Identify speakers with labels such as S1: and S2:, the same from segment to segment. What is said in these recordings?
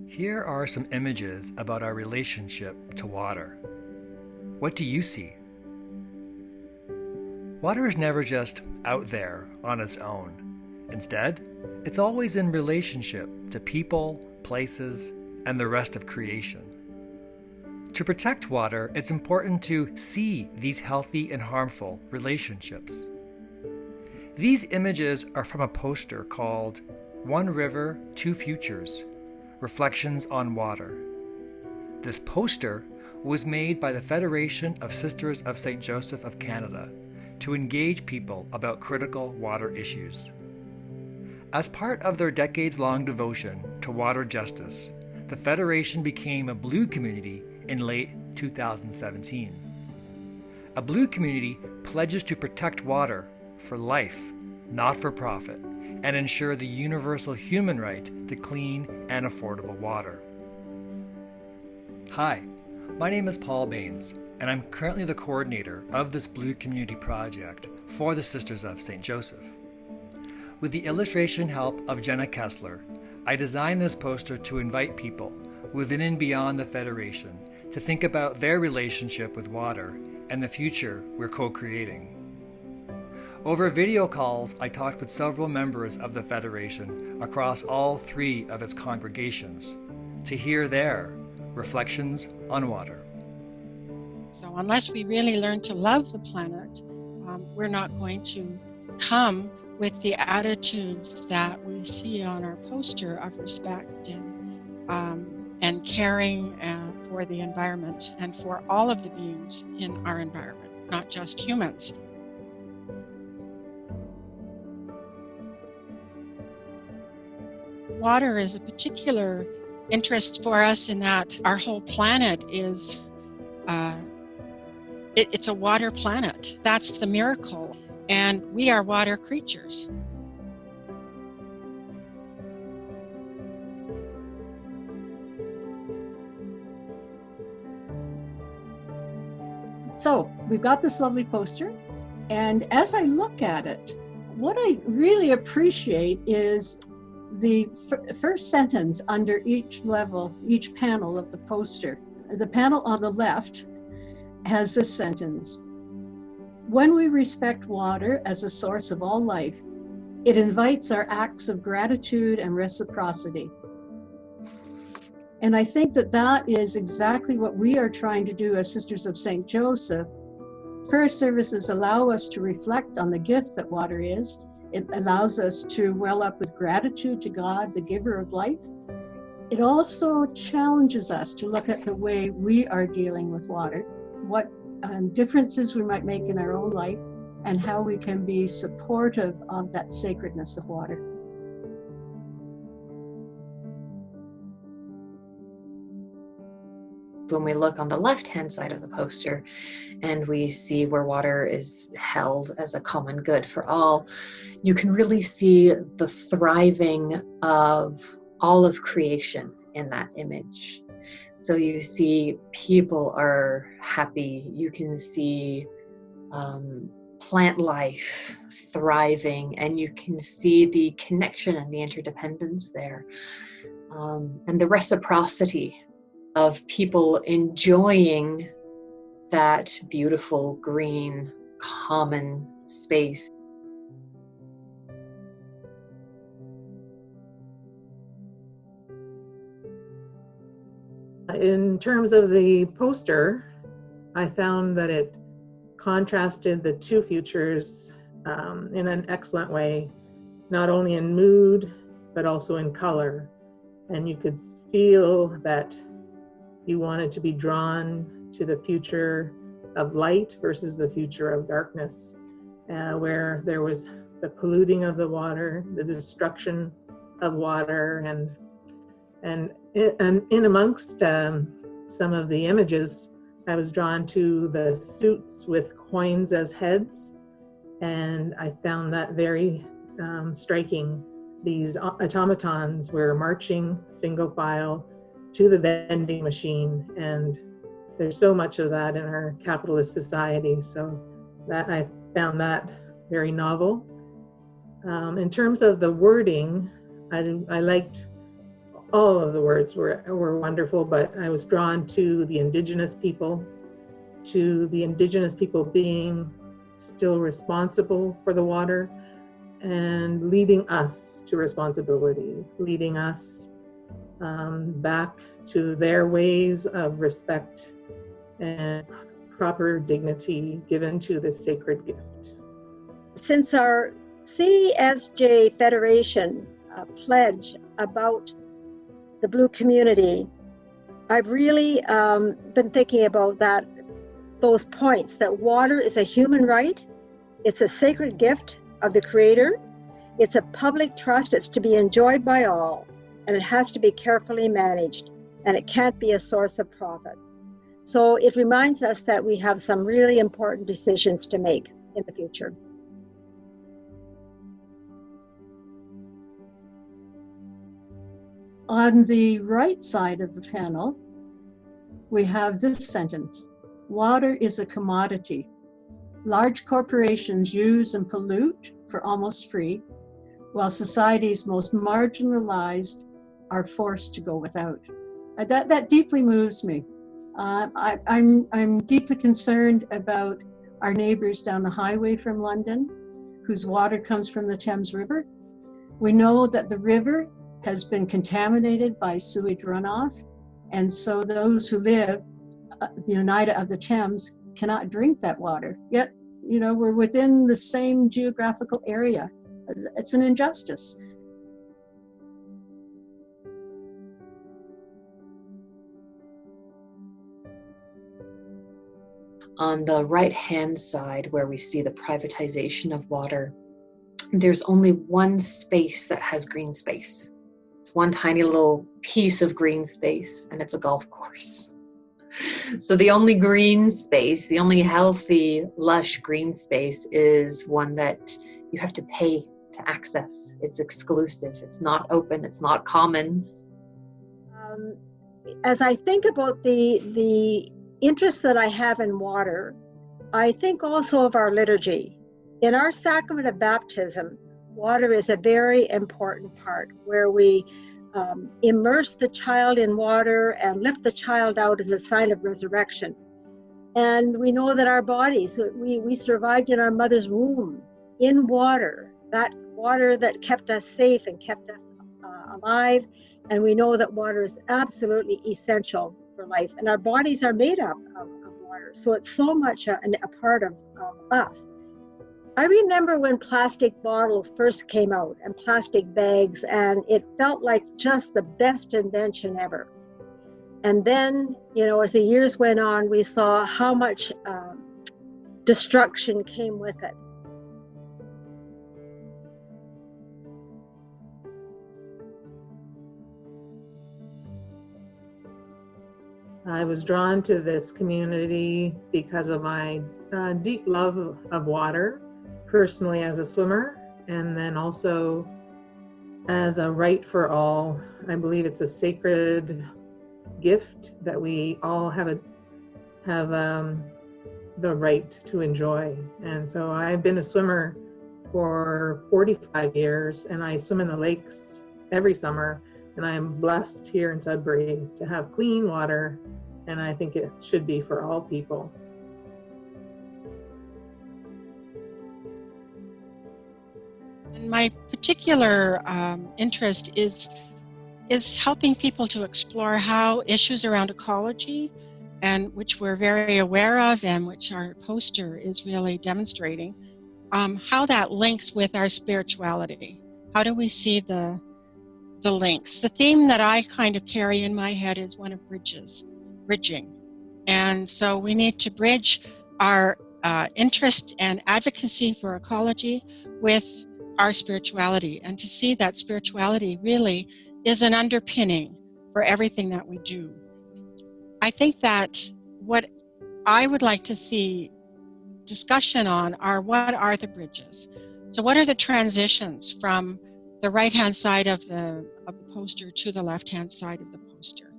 S1: Here are some images about our relationship to water. What do you see? Water is never just out there on its own. Instead, it's always in relationship to people, places, and the rest of creation. To protect water, it's important to see these healthy and harmful relationships. These images are from a poster called One River, Two Futures: Reflections on Water. This poster was made by the Federation of Sisters of St. Joseph of Canada to engage people about critical water issues. As part of their decades-long devotion to water justice, the Federation became a Blue community in late 2017. A Blue community pledges to protect water for life, not for profit, and ensure the universal human right to clean and affordable water. Hi, my name is Paul Baines, and I'm currently the coordinator of this Blue Community project for the Sisters of St. Joseph. With the illustration help of Jenna Kessler, I designed this poster to invite people within and beyond the Federation to think about their relationship with water and the future we're co-creating. Over video calls, I talked with several members of the Federation across all three of its congregations to hear their reflections on water.
S2: So unless we really learn to love the planet, we're not going to come with the attitudes that we see on our poster of respect and caring for the environment and for all of the beings in our environment, not just humans. Water is a particular interest for us in that our whole planet is it's a water planet. That's the miracle. And we are water creatures.
S3: So we've got this lovely poster, and as I look at it, what I really appreciate is the first sentence under each level, each panel of the poster. The panel on the left has this sentence: when we respect water as a source of all life, it invites our acts of gratitude and reciprocity. And I think that that is exactly what we are trying to do as Sisters of St. Joseph. Prayer services allow us to reflect on the gift that water is. It allows us to well up with gratitude to God, the giver of life. It also challenges us to look at the way we are dealing with water, what differences we might make in our own life, and how we can be supportive of that sacredness of water.
S4: When we look on the left-hand side of the poster and we see where water is held as a common good for all, you can really see the thriving of all of creation in that image. So you see people are happy, you can see plant life thriving, and you can see the connection and the interdependence there, and the reciprocity of people enjoying that beautiful green common space.
S5: In terms of the poster, I found that it contrasted the two futures in an excellent way, not only in mood, but also in color. And you could feel that you wanted to be drawn to the future of light versus the future of darkness, where there was the polluting of the water, the destruction of water, and in amongst some of the images, I was drawn to the suits with coins as heads, and I found that very striking. These automatons were marching single file to the vending machine, and there's so much of that in our capitalist society, so that I found that very novel. In terms of the wording, I liked all of the words were wonderful, but I was drawn to the Indigenous people, being still responsible for the water and leading us to responsibility, leading us back to their ways of respect and proper dignity given to this sacred gift.
S6: Since our CSJ Federation pledge about the Blue community, I've really been thinking about those points, that water is a human right, it's a sacred gift of the Creator, it's a public trust, it's to be enjoyed by all, and it has to be carefully managed, and it can't be a source of profit. So it reminds us that we have some really important decisions to make in the future.
S3: On the right side of the panel, we have this sentence: water is a commodity. Large corporations use and pollute for almost free, while societies most marginalized are forced to go without. That deeply moves me. I'm deeply concerned about our neighbors down the highway from London, whose water comes from the Thames River. We know that the river has been contaminated by sewage runoff, and so those who live the Oneida of the Thames cannot drink that water. Yet, we're within the same geographical area. It's an injustice.
S4: On the right-hand side, where we see the privatization of water, there's only one space that has green space. It's one tiny little piece of green space, and it's a golf course. So the only green space, the only healthy, lush green space is one that you have to pay to access. It's exclusive, it's not open, it's not commons.
S6: As I think about the interest that I have in water, I think also of our liturgy. In our sacrament of baptism, water is a very important part, where we immerse the child in water and lift the child out as a sign of resurrection. And we know that our bodies, we survived in our mother's womb in water, that water that kept us safe and kept us alive. And we know that water is absolutely essential for life. And our bodies are made up of water. So it's so much a part of us. I remember when plastic bottles first came out and plastic bags, and it felt like just the best invention ever. And then, as the years went on, we saw how much destruction came with it.
S5: I was drawn to this community because of my deep love of water, personally as a swimmer, and then also as a right for all. I believe it's a sacred gift that we all have the right to enjoy. And so I've been a swimmer for 45 years, and I swim in the lakes every summer, and I'm blessed here in Sudbury to have clean water, and I think it should be for all people.
S2: And my particular interest is helping people to explore how issues around ecology, and which we're very aware of and which our poster is really demonstrating, how that links with our spirituality. How do we see the links? The theme that I kind of carry in my head is one of bridging. And so we need to bridge our interest and advocacy for ecology with our spirituality, and to see that spirituality really is an underpinning for everything that we do. I think that what I would like to see discussion on are, what are the bridges? So what are the transitions from the right-hand side of the poster to the left-hand side of the poster?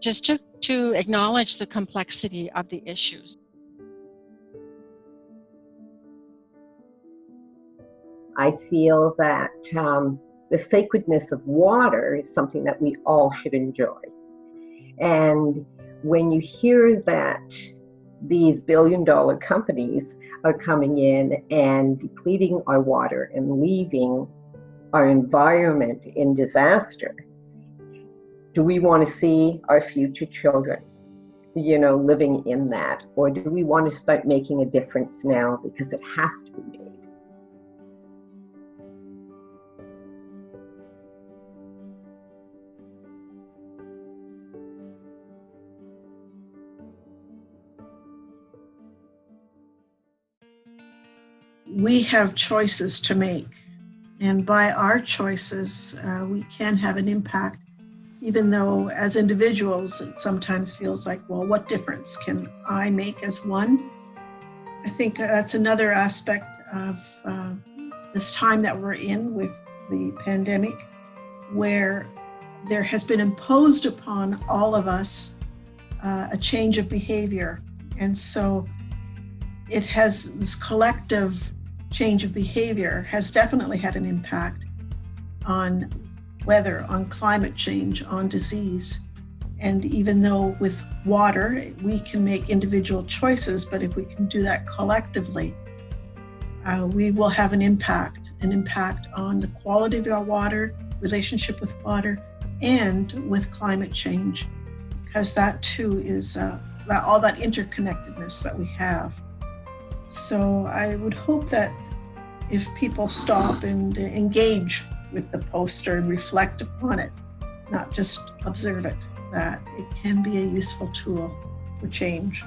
S2: Just to acknowledge the complexity of the issues.
S7: I feel that the sacredness of water is something that we all should enjoy. And when you hear that these billion-dollar companies are coming in and depleting our water and leaving our environment in disaster, do we want to see our future children, living in that? Or do we want to start making a difference now because it has to be made?
S8: We have choices to make, and by our choices, we can have an impact, even though as individuals, it sometimes feels like, well, what difference can I make as one? I think that's another aspect of this time that we're in with the pandemic, where there has been imposed upon all of us a change of behavior. And so it has, this collective change of behavior has definitely had an impact on weather, on climate change, on disease. And even though with water, we can make individual choices, but if we can do that collectively, we will have an impact on the quality of our water, relationship with water, and with climate change, because that too is all that interconnectedness that we have. So I would hope that if people stop and engage with the poster and reflect upon it, not just observe it, that it can be a useful tool for change.